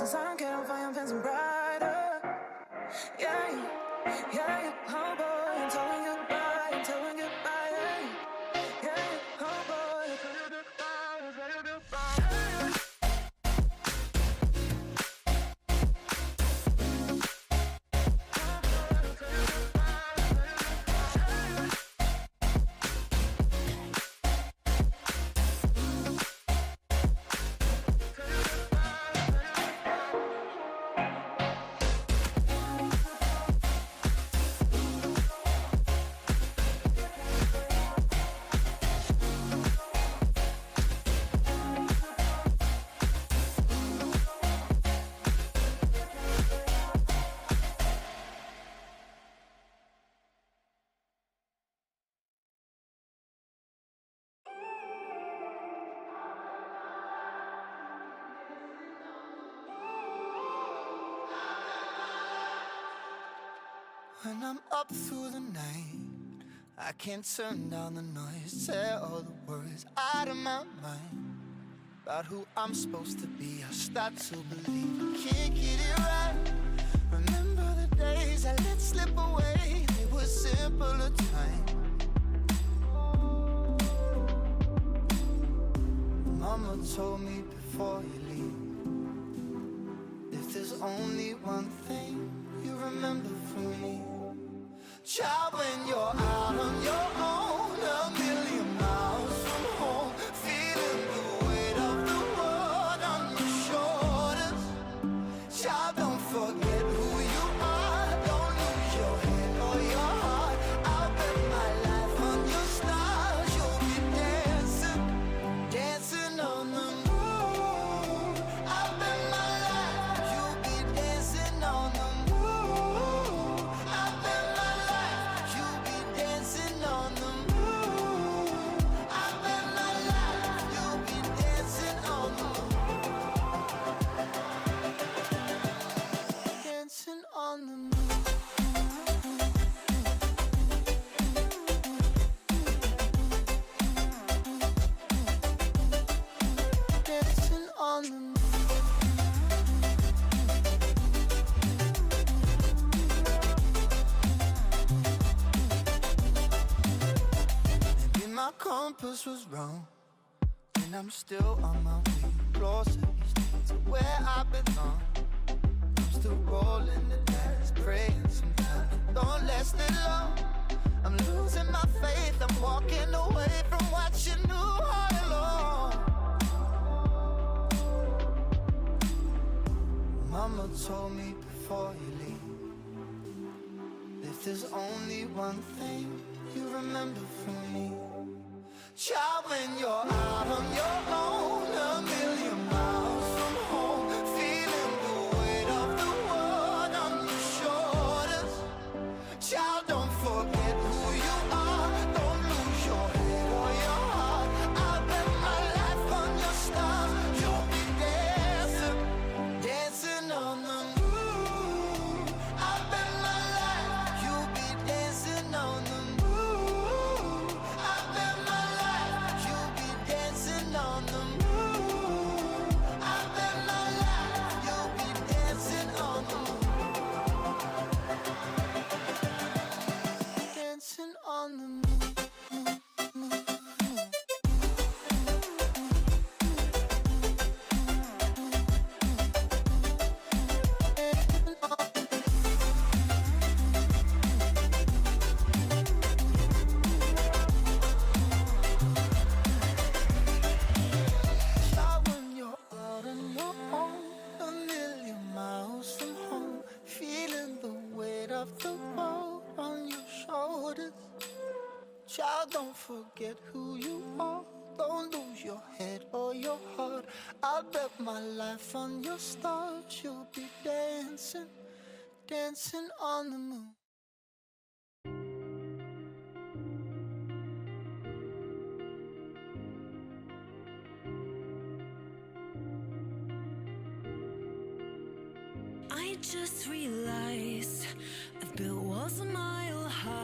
the sun can't find something brighter. Yeah, yeah, oh boy, I'm telling goodbye, I'm telling goodbye. Yeah, oh boy, I'm telling goodbye, I'm telling goodbye. When I'm up through the night, I can't turn down the noise, tear all the words out of my mind about who I'm supposed to be. I start to believe I can't get it right. Remember the days I let slip away, they were simpler times. Mama told me before you leave, if there's only one thing you remember from me, child, when you're out on your own, a million miles from home, feeling the weight of the world on your shoulders. Child, don't forget who you are, don't lose your head or your heart. I'll bet my life on your stars, you'll be dancing, dancing on the moon. I'll bet my life, you'll be dancing on the moon. I'll bet my life, you'll be dancing on the moon. I'll bet my life, you'll be dancing on the moon. Dancing on the moon. Dancing on the moon. Maybe my compass was wrong, and I'm still on my way closer each day to where I belong. I'm still rolling the dice, praying sometimes it don't last that long. I'm losing my faith, I'm walking away from what you knew all along. Mama told me before you leave, if there's only one thing you remember from me, child, when you're out on your own, a million miles from home, feeling the weight of the world on your shoulders. Child, don't forget who you are, don't lose your head or your heart. I'll bet my life on your stars, you'll be dancing, dancing on the moon. I'll bet my life, you'll be dancing on the moon. I'll bet my life, you'll be dancing on the moon. I'll bet my life, you'll be dancing on the moon. Dancing on the moon. Child, when you're out on your own, a million miles from home, feeling the weight of the world on your shoulders. Child, don't forget who you are, don't lose your head or your heart. I'll bet my life on your stars, you'll be dancing, dancing on the moon. I just realized I've built walls a mile high.